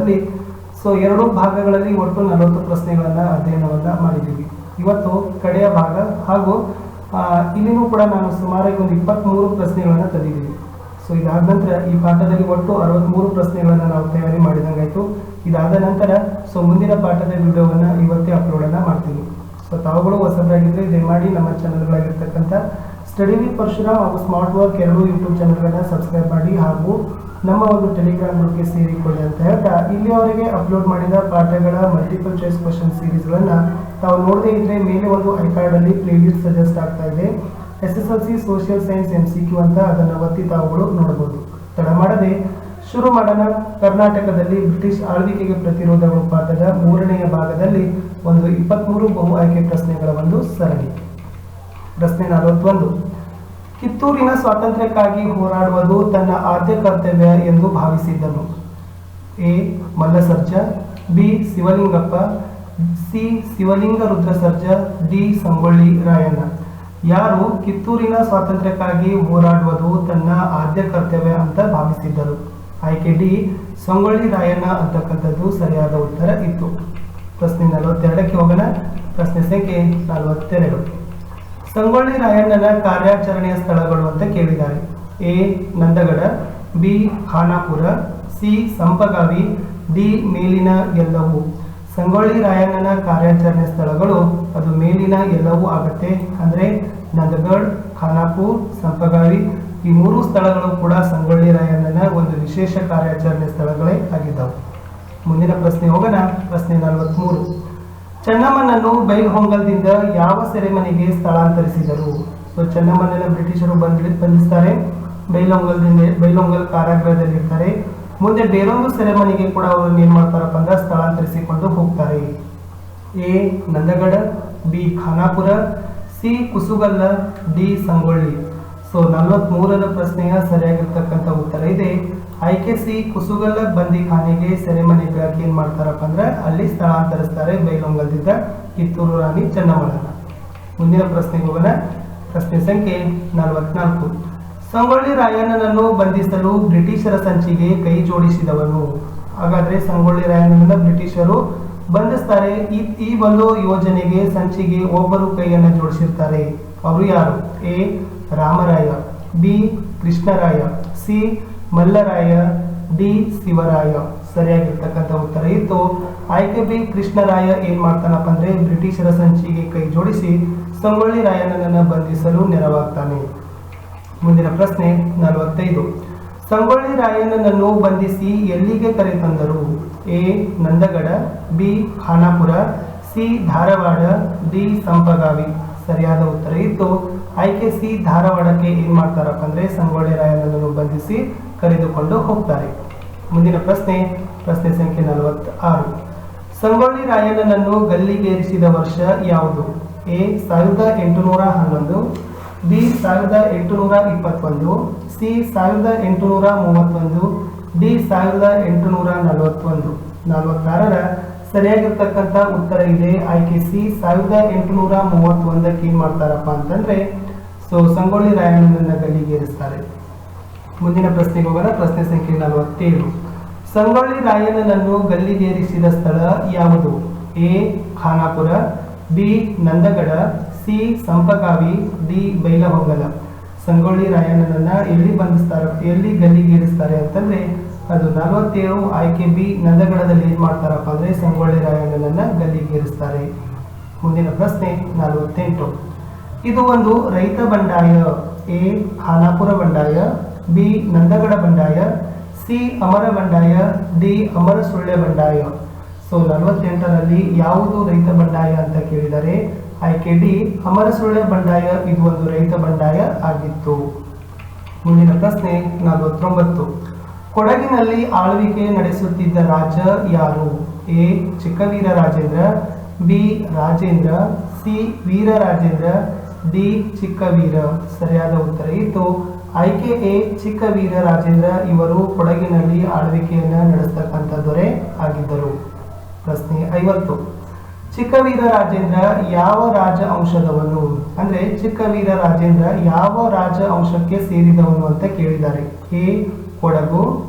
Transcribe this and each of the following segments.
ಪಾಠದಲ್ಲಿ ಸೊ 2 ಭಾಗಗಳಲ್ಲಿ ಒಟ್ಟು 40 ಪ್ರಶ್ನೆಗಳನ್ನು ಅಧ್ಯಯನವನ್ನು ಮಾಡಿದ್ದೀವಿ. ಇವತ್ತು ಕಡೆಯ ಭಾಗ ಹಾಗೂ ಇಲ್ಲಿನೂ ಕೂಡ ನಾನು ಸುಮಾರಾಗಿ ಒಂದು 23 ಪ್ರಶ್ನೆಗಳನ್ನು ತಂದಿದ್ದೀವಿ. ಸೊ ಇದಾದ ನಂತರ ಈ ಪಾಠದಲ್ಲಿ ಒಟ್ಟು 63 ಪ್ರಶ್ನೆಗಳನ್ನು ನಾವು ತಯಾರಿ ಮಾಡಿದಂಗಾಯಿತು. ಇದಾದ ನಂತರ ಸೊ ಮುಂದಿನ ಪಾಠದ ವಿಡಿಯೋವನ್ನು ಇವತ್ತೇ ಅಪ್ಲೋಡನ್ನು ಮಾಡ್ತೀವಿ. ಸೊ ತಾವುಗಳು ಹೊಸಬರಾಗಿದ್ದರೆ ದಯಮಾಡಿ ನಮ್ಮ ಚಾನಲ್ಗಳಾಗಿರ್ತಕ್ಕಂಥ ಸ್ಟಡಿ ವಿತ್ ಪರಶುರಾಮ್ ಹಾಗೂ ಸ್ಮಾರ್ಟ್ ವರ್ಕ್ 2 ಯೂಟ್ಯೂಬ್ ಚಾನಲ್ಗಳನ್ನ ಸಬ್ಸ್ಕ್ರೈಬ್ ಮಾಡಿ ಹಾಗೂ ನಮ್ಮ ಒಂದು ಟೆಲಿಗ್ರಾಮ್ ಗ್ರೂಪ್ಗೆ ಸೇರಿಕೊಳ್ಳಿ ಅಂತ ಹೇಳ್ತಾ, ಇಲ್ಲಿಯವರೆಗೆ ಅಪ್ಲೋಡ್ ಮಾಡಿದ ಪಾಠಗಳ ಮಲ್ಟಿಪಲ್ ಚಾಯ್ಸ್ ಕ್ವಶನ್ ಸೀರೀಸ್ಗಳನ್ನು ತಾವು ನೋಡದೇ ಇದ್ದರೆ ಮೇಲೆ ಒಂದು ಐಕಾರ್ಡಲ್ಲಿ ಪ್ಲೇಲಿಸ್ಟ್ ಸಜೆಸ್ಟ್ ಆಗ್ತಾ ಇದೆ. SSLC ಸೋಷಿಯಲ್ ಸೈನ್ಸ್ MCQ ಅಂತ, ಅದನ್ನು ಒತ್ತಿ ತಾವುಗಳು ನೋಡಬಹುದು. ತಡ ಮಾಡದೆ ಶುರು ಮಾಡೋಣ. ಕರ್ನಾಟಕದಲ್ಲಿ ಬ್ರಿಟಿಷ್ ಆಳ್ವಿಕೆಗೆ ಪ್ರತಿರೋಧಗಳು ಪಾಠದ 3ನೇ ಭಾಗದಲ್ಲಿ ಒಂದು 23 ಬಹು ಆಯ್ಕೆ ಪ್ರಶ್ನೆಗಳ ಒಂದು ಸರಣಿ. ಪ್ರಶ್ನೆ 41. ಕಿತ್ತೂರಿನ ಸ್ವಾತಂತ್ರ್ಯಕ್ಕಾಗಿ ಹೋರಾಡುವುದು ತನ್ನ ಆದ್ಯ ಕರ್ತವ್ಯ ಎಂದು ಭಾವಿಸಿದ್ದನು. A. Mallasarja, B. Shivalingappa, C. Shivalinga Rudrasarja, D. Sangolli Rayanna. ಯಾರು ಕಿತ್ತೂರಿನ ಸ್ವಾತಂತ್ರ್ಯಕ್ಕಾಗಿ ಹೋರಾಡುವುದು ತನ್ನ ಆದ್ಯ ಕರ್ತವ್ಯ ಅಂತ ಭಾವಿಸಿದ್ದರು? ಆಯ್ಕೆ ಡಿ. ಸಂಗೊಳ್ಳಿ ರಾಯಣ್ಣ ಅಂತಕ್ಕಂಥದ್ದು ಸರಿಯಾದ ಉತ್ತರ ಇತ್ತು. ಪ್ರಶ್ನೆ 42ಕ್ಕೆ ಹೋಗೋಣ. ಪ್ರಶ್ನೆ ಸಂಖ್ಯೆ 42. ಸಂಗೊಳ್ಳಿ ರಾಯಣ್ಣನ ಕಾರ್ಯಾಚರಣೆಯ ಸ್ಥಳಗಳು ಅಂತ ಕೇಳಿದ್ದಾರೆ. A. Nandagad, B. Khanapur, C. Sampagavi, D. ಮೇಲಿನ ಎಲ್ಲವೂ. ಸಂಗೊಳ್ಳಿ ರಾಯಣ್ಣನ ಕಾರ್ಯಾಚರಣೆ ಸ್ಥಳಗಳು ಅದು ಮೇಲಿನ ಎಲ್ಲವೂ ಆಗುತ್ತೆ. ಅಂದರೆ ನಂದಗಢ, ಖಾನಾಪುರ್, ಸಂಪಗಾವಿ ಈ 3 ಸ್ಥಳಗಳು ಕೂಡ ಸಂಗೊಳ್ಳಿ ರಾಯಣ್ಣನ ಒಂದು ವಿಶೇಷ ಕಾರ್ಯಾಚರಣೆ ಸ್ಥಳಗಳೇ ಆಗಿದ್ದವು. ಮುಂದಿನ ಪ್ರಶ್ನೆ ಹೋಗೋಣ. ಪ್ರಶ್ನೆ 43. ಚೆನ್ನಮ್ಮನನ್ನು ಬೈಲ್ಹೊಂಗಲದಿಂದ ಯಾವ ಸೆರೆಮನೆಗೆ ಸ್ಥಳಾಂತರಿಸಿದರು? ಸೊ ಚೆನ್ನಮ್ಮನನ್ನು ಬ್ರಿಟಿಷರು ಬಂಧಿಸ್ತಾರೆ, ಬೈಲ್ಹೊಂಗಲ್ ಕಾರಾಗೃಹದಲ್ಲಿ ಇರ್ತಾರೆ. ಮುಂದೆ ಬೇರೊಂದು ಸೆರೆಮನೆಗೆ ಕೂಡ ಅವರು ಏನ್ ಮಾಡ್ತಾರಪ್ಪ ಅಂದ್ರೆ ಸ್ಥಳಾಂತರಿಸಿಕೊಂಡು ಹೋಗ್ತಾರೆ. A. Nandagad, B. Khanapur, C. Kusugal, D. Sangolli. So 43ರ ಪ್ರಶ್ನೆಯ ಸರಿಯಾಗಿರ್ತಕ್ಕಂಥ ಉತ್ತರ ಇದೆ ಆಯ್ಕೆ ಸಿ. ಕುಸುಗಲ್ಲ ಬಂದಿಖಾನೆಗೆ ಸೆರೆಮನೆಗಾಗಿ ಏನ್ ಮಾಡ್ತಾರಪ್ಪ ಅಂದ್ರೆ ಅಲ್ಲಿ ಸ್ಥಳಾಂತರಿಸ್ತಾರೆ ಬೈಲಹೊಂಗಲದಿಂದ ಕಿತ್ತೂರು ರಾಣಿ ಚೆನ್ನಮ್ಮನನ್ನ. ಮುಂದಿನ ಪ್ರಶ್ನೆಗೆ ಹೋಗೋಣ. ಪ್ರಶ್ನೆ ಸಂಖ್ಯೆ 44. ಸಂಗೊಳ್ಳಿ ರಾಯಣ್ಣನನ್ನು ಬಂಧಿಸಲು ಬ್ರಿಟಿಷರ ಸಂಚಿಗೆ ಕೈ ಜೋಡಿಸಿದವನು? ಹಾಗಾದ್ರೆ ಸಂಗೊಳ್ಳಿ ರಾಯಣ್ಣನನ್ನ ಬ್ರಿಟಿಷರು ಬಂಧಿಸ್ತಾರೆ. ಈ ಒಂದು ಯೋಜನೆಗೆ ಸಂಚಿಗೆ ಒಬ್ಬರು ಕೈಯನ್ನು ಜೋಡಿಸಿರ್ತಾರೆ. ಅವರು ಯಾರು? A. Ramaraya, B. Krishnaraya, C. Mallaraya, D. Shivaraya. ಸರಿಯಾಗಿರ್ತಕ್ಕಂಥ ಉತ್ತರ ಇತ್ತು ಆಯ್ಕೆ ಬಿ. ಕೃಷ್ಣರಾಯ ಏನ್ ಮಾಡ್ತಾನಪ್ಪ ಅಂದ್ರೆ ಬ್ರಿಟಿಷರ ಸಂಚಿಗೆ ಕೈ ಜೋಡಿಸಿ ಸಂಗೊಳ್ಳಿ ರಾಯಣ್ಣನನ್ನ ಬಂಧಿಸಲು ನೆರವಾಗ್ತಾನೆ. ಮುಂದಿನ ಪ್ರಶ್ನೆ 45. ಸಂಗೊಳ್ಳಿ ರಾಯಣ್ಣನನ್ನು ಬಂಧಿಸಿ ಎಲ್ಲಿಗೆ ಕರೆತಂದರು? A. Nandagad, B. Khanapur, C. Dharwad, D. Sampagavi. ಸರಿಯಾದ ಉತ್ತರ ಇತ್ತು ಆಯ್ಕೆ ಸಿ. ಧಾರವಾಡಕ್ಕೆ ಏನ್ ಮಾಡ್ತಾರಪ್ಪ ಅಂದ್ರೆ ಸಂಗೊಳ್ಳಿ ರಾಯಣ್ಣನನ್ನು ಬಂಧಿಸಿ ಕರೆದುಕೊಂಡು ಹೋಗ್ತಾರೆ. ಮುಂದಿನ ಪ್ರಶ್ನೆ ಸಂಖ್ಯೆ 46. ಸಂಗೊಳ್ಳಿ ರಾಯಣ್ಣನನ್ನು ಗಲ್ಲಿಗೇರಿಸಿದ ವರ್ಷ ಯಾವುದು? ಎ. 1811, ಬಿ. 1821, ಸಿ. 1831, ಡಿ. 1841. 46ರ ಸರಿಯಾಗಿರ್ತಕ್ಕಂಥ ಉತ್ತರ ಇದೆ ಆಯ್ಕೆ ಸಿ. 1831ಕ್ಕೆ ಏನ್ ಮಾಡ್ತಾರಪ್ಪ ಅಂತಂದ್ರೆ ಸೊ ಸಂಗೊಳ್ಳಿ ರಾಯಣ್ಣನನ್ನ ಗಲ್ಲಿಗೇರಿಸ್ತಾರೆ. ಮುಂದಿನ ಪ್ರಶ್ನೆಗೆ ಹೋಗೋಣ. ಪ್ರಶ್ನೆ ಸಂಖ್ಯೆ 47. ಸಂಗೊಳ್ಳಿ ರಾಯಣ್ಣನನ್ನು ಗಲ್ಲಿಗೇರಿಸಿದ ಸ್ಥಳ ಯಾವುದು? A. Khanapur, B. Nandagad, C. Sampagavi, D. Bailhongal. Sangolli ರಾಯಣ್ಣನನ್ನ ಎಲ್ಲಿ ಗಲ್ಲಿಗೇರಿಸ್ತಾರೆ ಅಂತಂದ್ರೆ ಅದು 47 ಆಯ್ಕೆ ಬಿ. ನಂದಗಡದಲ್ಲಿ ಏನ್ ಮಾಡ್ತಾರಪ್ಪ ಅಂದ್ರೆ ಸಂಗೊಳ್ಳಿ ರಾಯಣ್ಣನನ್ನ ಗಲ್ಲಿಗೇರಿಸ್ತಾರೆ. ಮುಂದಿನ ಪ್ರಶ್ನೆ 48. ಇದು ಒಂದು ರೈತ ಬಂಡಾಯ. ಎ. ಖಾನಾಪುರ ಬಂಡಾಯ, ಬಿ. ನಂದಗಡ ಬಂಡಾಯ, ಸಿ. ಅಮರ ಬಂಡಾಯ, ಡಿ. ಅಮರ ಸುಳ್ಯ ಬಂಡಾಯ. ಸೊ 48ರಲ್ಲಿ ಯಾವುದು ರೈತ ಬಂಡಾಯ ಅಂತ ಕೇಳಿದರೆ ಆಯ್ಕೆ ಡಿ. ಅಮರ ಸುಳ್ಯ ಬಂಡಾಯ ಇದು ಒಂದು ರೈತ ಬಂಡಾಯ ಆಗಿತ್ತು. ಮುಂದಿನ ಪ್ರಶ್ನೆ 49. ಕೊಡಗಿನಲ್ಲಿ ಆಳ್ವಿಕೆ ನಡೆಸುತ್ತಿದ್ದ ರಾಜ ಯಾರು? A. Chikkaveera Rajendra, B. Rajendra, C. Veerarajendra, D. Chikkaveera. ಸರಿಯಾದ ಉತ್ತರ ಇತ್ತು ಆಯ್ಕೆ ಎ. ಚಿಕ್ಕವೀರ ರಾಜೇಂದ್ರ ಇವರು ಕೊಡಗಿನಲ್ಲಿ ಆಳ್ವಿಕೆಯನ್ನ ನಡೆಸತಕ್ಕಂಥ ದೊರೆ ಆಗಿದ್ದರು. ಪ್ರಶ್ನೆ 50. ಚಿಕ್ಕವೀರ ರಾಜೇಂದ್ರ ಯಾವ ರಾಜ ಅಂಶದವನು? ಅಂದ್ರೆ ಚಿಕ್ಕವೀರ ರಾಜೇಂದ್ರ ಯಾವ ರಾಜ ಅಂಶಕ್ಕೆ ಸೇರಿದವನು ಅಂತ ಕೇಳಿದ್ದಾರೆ. A. Kodagu,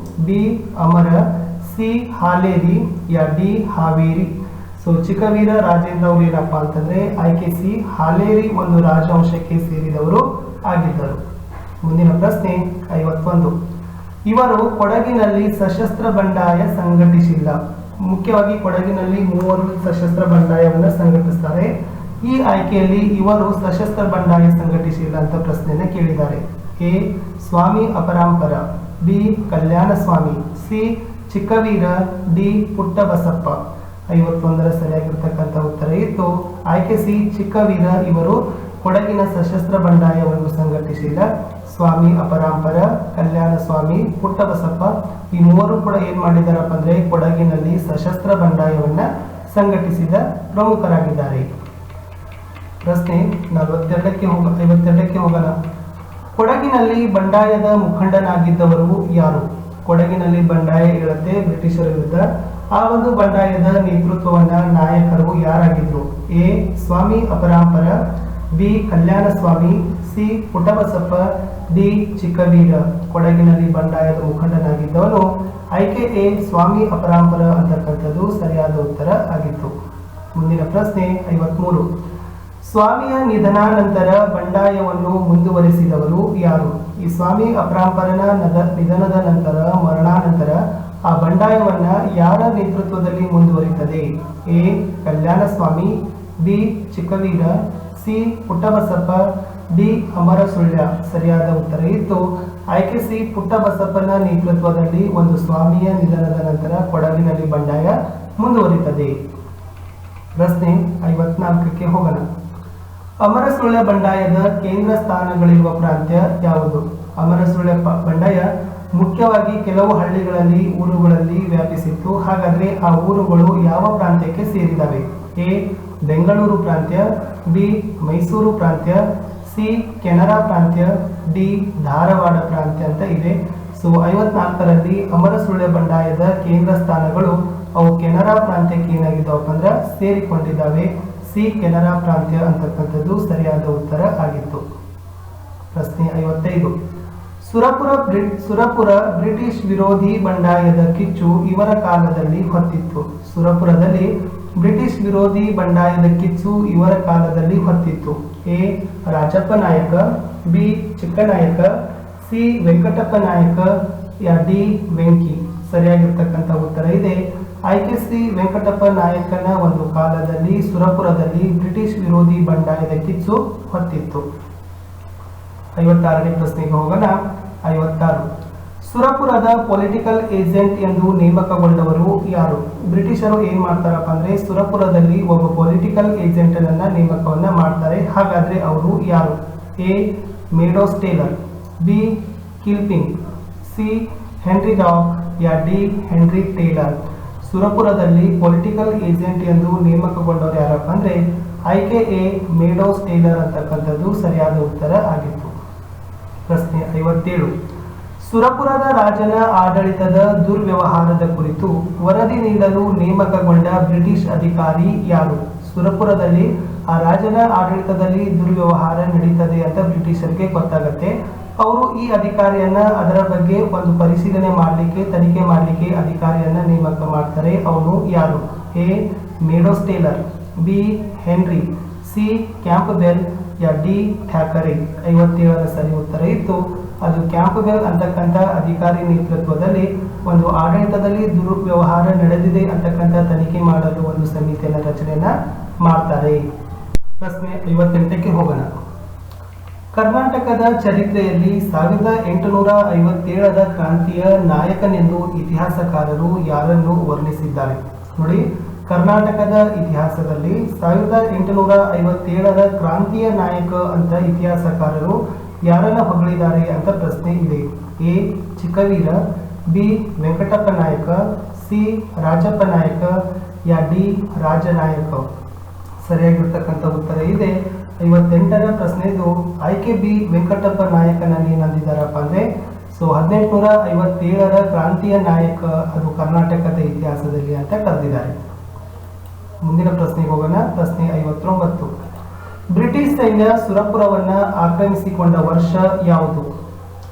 B. Amara, C. C Haleri ಯಾ ಡಿ ಹಾವೇರಿ. ಸೊ ಚಿಕ್ಕವೀರ ರಾಜೇಂದ್ರ ಅವರು ಏನಪ್ಪಾ ಅಂತಂದ್ರೆ ಆಯ್ಕೆ ಸಿ ಹಾಲೇರಿ ಒಂದು ರಾಜವಂಶಕ್ಕೆ ಸೇರಿದವರು ಆಗಿದ್ದರು. ಮುಂದಿನ ಪ್ರಶ್ನೆ 51. ಇವರು ಕೊಡಗಿನಲ್ಲಿ ಸಶಸ್ತ್ರ ಬಂಡಾಯ ಸಂಘಟಿಸಿಲ್ಲ. ಮುಖ್ಯವಾಗಿ ಕೊಡಗಿನಲ್ಲಿ 3 ಸಶಸ್ತ್ರ ಬಂಡಾಯವನ್ನು ಸಂಘಟಿಸ್ತಾರೆ. ಈ ಆಯ್ಕೆಯಲ್ಲಿ ಇವರು ಸಶಸ್ತ್ರ ಬಂಡಾಯ ಸಂಘಟಿಸಿಲ್ಲ ಅಂತ ಪ್ರಶ್ನೆಯನ್ನು ಕೇಳಿದ್ದಾರೆ. A Swami Aparampara, B Kalyana Swami, C Chikkaveera, D Puttabasappa. 51ರ ಸರಿಯಾಗಿರ್ತಕ್ಕಂಥ ಉತ್ತರ ಇತ್ತು ಆಯ್ಕೆ ಸಿ ಚಿಕ್ಕವೀರ ಇವರು ಕೊಡಗಿನ ಸಶಸ್ತ್ರ ಬಂಡಾಯವನ್ನು ಸಂಘಟಿಸಿಲ್ಲ. ಸ್ವಾಮಿ ಅಪರಾಂಪರ, ಕಲ್ಯಾಣ ಸ್ವಾಮಿ, ಪುಟ್ಟಬಸಪ್ಪ ಈ 3 ಕೂಡ ಏನ್ ಮಾಡಿದಾರಪ್ಪ ಅಂದ್ರೆ ಕೊಡಗಿನಲ್ಲಿ ಸಶಸ್ತ್ರ ಬಂಡಾಯವನ್ನ ಸಂಘಟಿಸಿದ ಪ್ರಮುಖರಾಗಿದ್ದಾರೆ. ಪ್ರಶ್ನೆ 52ಕ್ಕೆ ಹೋಗೋಣ. ಕೊಡಗಿನಲ್ಲಿ ಬಂಡಾಯದ ಮುಖಂಡನಾಗಿದ್ದವರು ಯಾರು? ಕೊಡಗಿನಲ್ಲಿ ಬಂಡಾಯ ಹೇಳುತ್ತೆ ಬ್ರಿಟಿಷರ ವಿರುದ್ಧ. ಆ ಒಂದು ಬಂಡಾಯದ ನೇತೃತ್ವವನ್ನ ನಾಯಕರು ಯಾರಾಗಿದ್ರು? A Swami Aparampara, B Kalyana Swami, C Puttabasappa, D Chikkaveera. ಕೊಡಗಿನಲ್ಲಿ ಬಂಡಾಯದ ಮುಖಂಡನಾಗಿದ್ದವನು ಆಯ್ಕೆ ಎ ಸ್ವಾಮಿ ಅಪರಾಂಪರ ಅಂತಕ್ಕಂಥದ್ದು ಸರಿಯಾದ ಉತ್ತರ ಆಗಿತ್ತು. ಮುಂದಿನ ಪ್ರಶ್ನೆ 53. ಸ್ವಾಮಿಯ ನಿಧನಾನಂತರ ಬಂಡಾಯವನ್ನು ಮುಂದುವರಿಸಿದವರು ಯಾರು? ಈ ಸ್ವಾಮಿ ಅಪರಾಂಪರನ ನಿಧನದ ನಂತರ ಮರಣಾನಂತರ ಆ ಬಂಡಾಯವನ್ನ ಯಾರ ನೇತೃತ್ವದಲ್ಲಿ ಮುಂದುವರಿತದೆ? A Kalyana Swami, B Chikkaveera, C Puttabasappa, D Amara Sullia. ಸರಿಯಾದ ಉತ್ತರ ಇತ್ತು ಆಯ್ಕೆ ಸಿ ಪುಟ್ಟಬಸಪ್ಪನ ನೇತೃತ್ವದಲ್ಲಿ ಒಂದು ಸ್ವಾಮಿಯ ನಿಧನದ ನಂತರ ಕೊಡಗಿನಲ್ಲಿ ಬಂಡಾಯ ಮುಂದುವರಿತದೆ. ಪ್ರಶ್ನೆ 54ಕ್ಕೆ ಹೋಗೋಣ. ಅಮರಸುಳ್ಯ ಬಂಡಾಯದ ಕೇಂದ್ರ ಸ್ಥಾನಗಳಿರುವ ಪ್ರಾಂತ್ಯ ಯಾವುದು? ಅಮರಸುಳ್ಯ ಬಂಡಾಯ ಮುಖ್ಯವಾಗಿ ಕೆಲವು ಹಳ್ಳಿಗಳಲ್ಲಿ ಊರುಗಳಲ್ಲಿ ವ್ಯಾಪಿಸಿತ್ತು. ಹಾಗಾದ್ರೆ ಆ ಊರುಗಳು ಯಾವ ಪ್ರಾಂತ್ಯಕ್ಕೆ ಸೇರಿದವೆ? ಎ ಬೆಂಗಳೂರು ಪ್ರಾಂತ್ಯ, ಬಿ ಮೈಸೂರು ಪ್ರಾಂತ್ಯ, ಸಿ ಕೆನರಾ ಪ್ರಾಂತ್ಯ, ಡಿ ಧಾರವಾಡ ಪ್ರಾಂತ್ಯ ಅಂತ ಇದೆ. ಸೊ 54ರಲ್ಲಿ ಅಮರಸುಳ್ಯ ಬಂಡಾಯದ ಕೇಂದ್ರ ಸ್ಥಾನಗಳು ಅವು ಕೆನರಾ ಪ್ರಾಂತ್ಯಕ್ಕೆ ಏನಾಗಿದ್ದಾವಪ್ಪ ಅಂದ್ರೆ ಸೇರಿಕೊಂಡಿದ್ದಾವೆ. ಸಿ ಕೆನರಾ ಪ್ರಾಂತ್ಯ ಅಂತಕ್ಕಂಥದ್ದು ಸರಿಯಾದ ಉತ್ತರ ಆಗಿತ್ತು. ಪ್ರಶ್ನೆ 55. ಸುರಪುರ ಬ್ರಿಟಿಷ್ ವಿರೋಧಿ ಬಂಡಾಯದ ಕಿಚ್ಚು ಇವರ ಕಾಲದಲ್ಲಿ ಹೊತ್ತಿತ್ತು. ಸುರಪುರದಲ್ಲಿ ಬ್ರಿಟಿಷ್ ವಿರೋಧಿ ಬಂಡಾಯದ ಕಿಚ್ಚು ಇವರ ಕಾಲದಲ್ಲಿ ಹೊತ್ತಿತ್ತು. ಎ ರಾಜಪ್ಪ ನಾಯಕ, ಬಿ ಚಿಕ್ಕನಾಯಕ, ಸಿ ವೆಂಕಟಪ್ಪ ನಾಯಕ, ಯಾ ಡಿ ವೆಂಕಿ. ಸರಿಯಾಗಿರ್ತಕ್ಕಂಥ ಉತ್ತರ ಇದೆ ಆಯ್ಕೆ ಸಿ ವೆಂಕಟಪ್ಪ ನಾಯಕನ ಒಂದು ಕಾಲದಲ್ಲಿ ಸುರಪುರದಲ್ಲಿ ಬ್ರಿಟಿಷ್ ವಿರೋಧಿ ಬಂಡಾಯದ ಕಿಚ್ಚು ಹೊತ್ತಿತ್ತು. 56ನೇ ಪ್ರಶ್ನೆಗೆ ಹೋಗೋಣ. 56. ಸುರಪುರದ ಪೊಲಿಟಿಕಲ್ ಏಜೆಂಟ್ ಎಂದು ನೇಮಕಗೊಂಡವರು ಯಾರು? ಬ್ರಿಟಿಷರು ಏನ್ ಮಾಡ್ತಾರಪ್ಪ ಅಂದ್ರೆ ಸುರಪುರದಲ್ಲಿ ಒಬ್ಬ ಪೊಲಿಟಿಕಲ್ ಏಜೆಂಟ್ ಅನ್ನ ನೇಮಕವನ್ನ ಮಾಡ್ತಾರೆ. ಹಾಗಾದ್ರೆ ಅವರು ಯಾರು? A Meadows Taylor, B Kilping, C Henry Dock, ಯಾ ಡಿ ಹೆನ್ರಿ ಟೇಲರ್. ಸುರಪುರದಲ್ಲಿ ಪೊಲಿಟಿಕಲ್ ಏಜೆಂಟ್ ಎಂದು ನೇಮಕಗೊಂಡವರು ಯಾರಪ್ಪ ಅಂದ್ರೆ ಆಯ್ಕೆ ಎ ಮೇಡೋಸ್ ಟೇಲರ್ ಅಂತಕ್ಕಂಥದ್ದು ಸರಿಯಾದ ಉತ್ತರ ಆಗಿತ್ತು. ಪ್ರಶ್ನೆ 57. ಸುರಪುರದ ರಾಜನ ಆಡಳಿತದ ದುರ್ವ್ಯವಹಾರದ ಕುರಿತು ವರದಿ ನೀಡಲು ನೇಮಕಗೊಂಡ ಬ್ರಿಟಿಷ್ ಅಧಿಕಾರಿ ಯಾರು? ಸುರಪುರದಲ್ಲಿ ಆ ರಾಜನ ಆಡಳಿತದಲ್ಲಿ ದುರ್ವ್ಯವಹಾರ ನಡೀತದೆ ಅಂತ ಬ್ರಿಟಿಷರಿಗೆ ಗೊತ್ತಾಗತ್ತೆ. ಅವರು ಈ ಅಧಿಕಾರಿಯನ್ನ ಅದರ ಬಗ್ಗೆ ಒಂದು ಪರಿಶೀಲನೆ ಮಾಡಲಿಕ್ಕೆ ತನಿಖೆ ಮಾಡಲಿಕ್ಕೆ ಅಧಿಕಾರಿಯನ್ನ ನೇಮಕ ಮಾಡ್ತಾರೆ. ಅವನು ಯಾರು? A Meadows Taylor, B Henry, C Campbell, ಯಾ ಡಿ ಥ್ಯಾಕರೆ. 57ರ ಸರಿ ಉತ್ತರ ಇತ್ತು ಅದು ಕ್ಯಾಂಪ್ಬೆಲ್ ಅಂತಕ್ಕಂಥ ಅಧಿಕಾರಿ ನೇತೃತ್ವದಲ್ಲಿ ಒಂದು ಆಡಳಿತದಲ್ಲಿ ದುರ್ವ್ಯವಹಾರ ನಡೆದಿದೆ ಅಂತಕ್ಕಂಥ ತನಿಖೆ ಮಾಡಲು ಒಂದು ಸಮಿತಿಯನ್ನ ರಚನೆಯನ್ನ ಮಾಡ್ತಾರೆ. ಪ್ರಶ್ನೆ 58ಕ್ಕೆ ಹೋಗೋಣ. ಕರ್ನಾಟಕದ ಚರಿತ್ರೆಯಲ್ಲಿ 1857ರ ಕ್ರಾಂತಿಯ ನಾಯಕನೆಂದು ಇತಿಹಾಸಕಾರರು ಯಾರನ್ನು ವರ್ಣಿಸಿದ್ದಾರೆ? ನೋಡಿ, ಕರ್ನಾಟಕದ ಇತಿಹಾಸದಲ್ಲಿ 1857ರ ಕ್ರಾಂತಿಯ ನಾಯಕ ಅಂತ ಇತಿಹಾಸಕಾರರು ಯಾರನ್ನ ಹೊಗಳಿದ್ದಾರೆ ಅಂತ ಪ್ರಶ್ನೆ ಇದೆ. ಎ ಚಿಕ್ಕವೀರ, ಬಿ ವೆಂಕಟಪ್ಪ ನಾಯಕ, ಸಿ ರಾಜಪ್ಪ ನಾಯಕ, ಯಾ ಡಿ ರಾಜನಾಯಕ. ಸರಿಯಾಗಿರ್ತಕ್ಕಂಥ ಉತ್ತರ ಇದೆ 58ರ ಪ್ರಶ್ನೆದು ಆಯ್ಕೆ ಬಿ ವೆಂಕಟಪ್ಪ ನಾಯಕನನ್ನು ಏನಂದಿದ್ದಾರಪ್ಪ ಅಂದ್ರೆ 1857ರ ಕ್ರಾಂತಿಯ ನಾಯಕ ಅದು ಕರ್ನಾಟಕದ ಇತಿಹಾಸದಲ್ಲಿ ಅಂತ ಕರೆದಿದ್ದಾರೆ. ಮುಂದಿನ ಪ್ರಶ್ನೆಗೆ ಹೋಗೋಣ. ಪ್ರಶ್ನೆ 59. ಬ್ರಿಟಿಷ್ ಸೈನ್ಯ ಸುರಪುರವನ್ನ ಆಕ್ರಮಿಸಿಕೊಂಡ ವರ್ಷ ಯಾವುದು?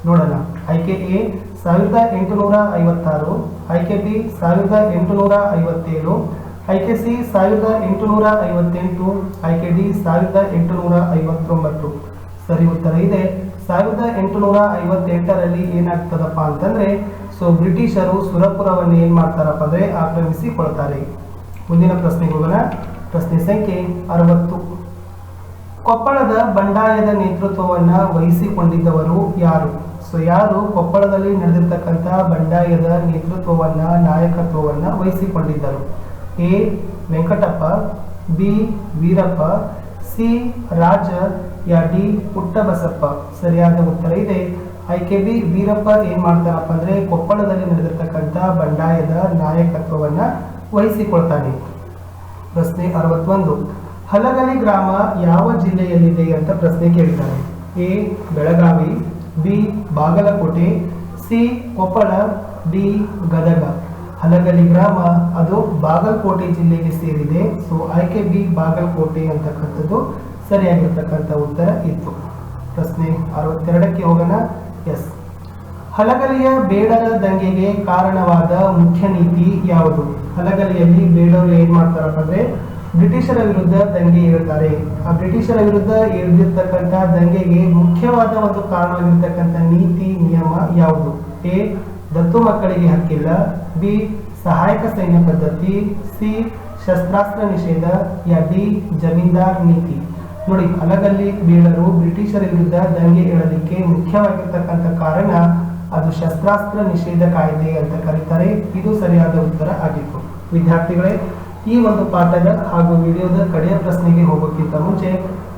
ನೋಡೋಣ. ಆಯ್ಕೆ ಎ 1856, ಆಯ್ಕೆ ಬಿ 1857, ಆಯ್ಕೆ ಸಿ 1858, ಆಯ್ಕೆ ಡಿ 1859. ಸರಿ ಉತ್ತರ ಇದೆ 1858ರಲ್ಲಿ ಏನಾಗ್ತದಪ್ಪ ಅಂತಂದ್ರೆ ಬ್ರಿಟಿಷರು ಸುರಪುರವನ್ನು ಏನ್ ಮಾಡ್ತಾರಪ್ಪ ಅಂದ್ರೆ ಆಕ್ರಮಿಸಿಕೊಳ್ತಾರೆ. ಮುಂದಿನ ಪ್ರಶ್ನೆಗೆ ಹೋಗೋಣ. ಪ್ರಶ್ನೆ ಸಂಖ್ಯೆ 60. ಕೊಪ್ಪಳದ ಬಂಡಾಯದ ನೇತೃತ್ವವನ್ನ ವಹಿಸಿಕೊಂಡಿದ್ದವರು ಯಾರು? ಯಾರು ಕೊಪ್ಪಳದಲ್ಲಿ ನಡೆದಿರ್ತಕ್ಕಂಥ ಬಂಡಾಯದ ನೇತೃತ್ವವನ್ನ ನಾಯಕತ್ವವನ್ನ ವಹಿಸಿಕೊಂಡಿದ್ದರು? A Venkatappa, B Veerappa, C Raja, ಯಾ ಡಿ ಪುಟ್ಟಬಸಪ್ಪ. ಸರಿಯಾದ ಉತ್ತರ ಇದೆ ಆಯ್ಕೆ ಬಿ ವೀರಪ್ಪ ಏನ್ ಮಾಡ್ತಾರಪ್ಪ ಅಂದ್ರೆ ಕೊಪ್ಪಳದಲ್ಲಿ ನಡೆದಿರ್ತಕ್ಕಂಥ ಬಂಡಾಯದ ನಾಯಕತ್ವವನ್ನ ವಹಿಸಿಕೊಳ್ತಾನೆ. ಪ್ರಶ್ನೆ 61. ಹಲಗಲಿ ಗ್ರಾಮ ಯಾವ ಜಿಲ್ಲೆಯಲ್ಲಿದೆ ಅಂತ ಪ್ರಶ್ನೆ ಕೇಳಿದ್ದಾರೆ. A Belagavi, B Bagalkote, C Koppal, D Gadag. Halagali ಗ್ರಾಮ ಅದು ಬಾಗಲಕೋಟೆ ಜಿಲ್ಲೆಗೆ ಸೇರಿದೆ. ಆಯ್ಕೆ ಬಿ ಬಾಗಲಕೋಟೆ ಅಂತಕ್ಕಂಥದ್ದು ಸರಿಯಾಗಿರ್ತಕ್ಕಂಥ ಉತ್ತರ ಇತ್ತು. ಪ್ರಶ್ನೆ 62ಕ್ಕೆ ಹೋಗೋಣ. ಎಸ್, ಹಲಗಲಿಯ ಬೇಡರ ದಂಗೆಗೆ ಕಾರಣವಾದ ಮುಖ್ಯ ನೀತಿ ಯಾವುದು? ಹಲಗಲಿಯಲ್ಲಿ ಬೇಡರು ಏನ್ ಮಾಡ್ತಾರಪ್ಪ ಅಂದ್ರೆ ಬ್ರಿಟಿಷರ ವಿರುದ್ಧ ದಂಗೆ ಏಳ್ತಾರೆ. ಆ ಬ್ರಿಟಿಷರ ವಿರುದ್ಧ ಏಳಿರ್ತಕ್ಕಂಥ ದಂಗೆಗೆ ಮುಖ್ಯವಾದ ಒಂದು ಕಾರಣವಾಗಿರ್ತಕ್ಕಂಥ ನೀತಿ ನಿಯಮ ಯಾವುದು? ಎ ದತ್ತು ಮಕ್ಕಳಿಗೆ ಹಕ್ಕಿಲ್ಲ, ಬಿ ಸಹಾಯಕ ಸೈನ್ಯ ಪದ್ಧತಿ, ಸಿ ಶಸ್ತ್ರಾಸ್ತ್ರ ನಿಷೇಧ, ಯಾ ಡಿ ಜಮೀನ್ದಾರ್ ನೀತಿ. ನೋಡಿ, ಹಲಗಲ್ಲಿ ಬೇಡರು ಬ್ರಿಟಿಷರ ವಿರುದ್ಧ ದಂಗೆ ಏಳಲಿಕ್ಕೆ ಮುಖ್ಯವಾಗಿರ್ತಕ್ಕಂಥ ಕಾರಣ ಅದು ಶಸ್ತ್ರಾಸ್ತ್ರ ನಿಷೇಧ ಕಾಯ್ದೆ ಅಂತ ಕರೀತಾರೆ. ಇದು ಸರಿಯಾದ ಉತ್ತರ ಆಗಿತ್ತು. ವಿದ್ಯಾರ್ಥಿಗಳೇ, ಈ ಒಂದು ಪಾಠದ ಹಾಗೂ ವಿಡಿಯೋದ ಕಡೆಯ ಪ್ರಶ್ನೆಗೆ ಹೋಗೋಕ್ಕಿಂತ ಮುಂಚೆ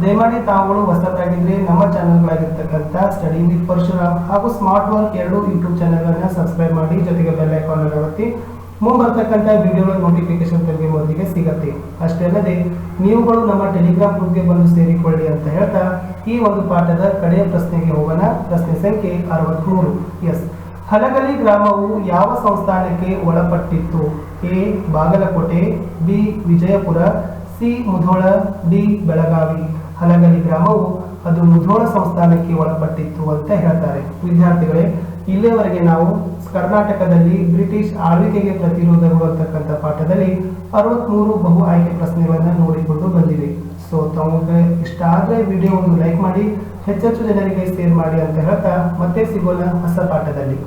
ದಯಮಾಡಿ ತಾವುಗಳು ಹೊಸಬರಾಗಿದ್ರೆ ನಮ್ಮ ಚಾನೆಲ್ಗಳಾಗಿರ್ತಕ್ಕಂಥ ಸ್ಟಡಿ ವಿತ್ ಪರಶುರಾಮ್ ಹಾಗೂ ಸ್ಮಾರ್ಟ್ ವರ್ಕ್ 2 ಯೂಟ್ಯೂಬ್ ಚಾನೆಲ್ಗಳನ್ನ ಸಬ್ಸ್ಕ್ರೈಬ್ ಮಾಡಿ, ಜೊತೆಗೆ ಬೆಲ್ ಐಕಾನ್ ಅನ್ನು ಒತ್ತಿ ಮುಂಬರ್ತಕ್ಕಂಥ ವಿಡಿಯೋಗಳ ನೋಟಿಫಿಕೇಶನ್ ತಮಗೆ ಮೊದಲಿಗೆ ಸಿಗತ್ತೆ. ಅಷ್ಟೇ ಅಲ್ಲದೆ ನೀವುಗಳು ನಮ್ಮ ಟೆಲಿಗ್ರಾಮ್ ಗ್ರೂಪ್ಗೆ ಬಂದು ಸೇರಿಕೊಳ್ಳಿ ಅಂತ ಹೇಳ್ತಾ ಈ ಒಂದು ಪಾಠದ ಕಡೆಯ ಪ್ರಶ್ನೆಗೆ ಹೋಗೋಣ. ಪ್ರಶ್ನೆ ಸಂಖ್ಯೆ 63. ಎಸ್, ಹಲಗಲಿ ಗ್ರಾಮವು ಯಾವ ಸಂಸ್ಥಾನಕ್ಕೆ ಒಳಪಟ್ಟಿತ್ತು? A Bagalkot, B Vijayapura, C Mudhol, D Belagavi. Halagali ಗ್ರಾಮವು ಅದು ಮುಧೋಳ ಸಂಸ್ಥಾನಕ್ಕೆ ಒಳಪಟ್ಟಿತ್ತು ಅಂತ ಹೇಳ್ತಾರೆ. ವಿದ್ಯಾರ್ಥಿಗಳೇ, ಇಲ್ಲಿಯವರೆಗೆ ನಾವು ಕರ್ನಾಟಕದಲ್ಲಿ ಬ್ರಿಟಿಷ್ ಆಳ್ವಿಕೆಗೆ ಪ್ರತಿರೋಧಗಳು ಅಂತಕ್ಕಂಥ ಪಾಠದಲ್ಲಿ 63 ಬಹು ಆಯ್ಕೆ ಪ್ರಶ್ನೆಗಳನ್ನು ನೋಡಿಕೊಂಡು ಬಂದಿವೆ. ತಮಗೆ ಇಷ್ಟ ಆದರೆ ವಿಡಿಯೋ ಒಂದು ಲೈಕ್ ಮಾಡಿ, ಹೆಚ್ಚೆಚ್ಚು ಜನರಿಗೆ ಶೇರ್ ಮಾಡಿ ಅಂತ ಹೇಳ್ತಾ ಮತ್ತೆ ಸಿಗೋಣ ಹೊಸ ಪಾಠದಲ್ಲಿ.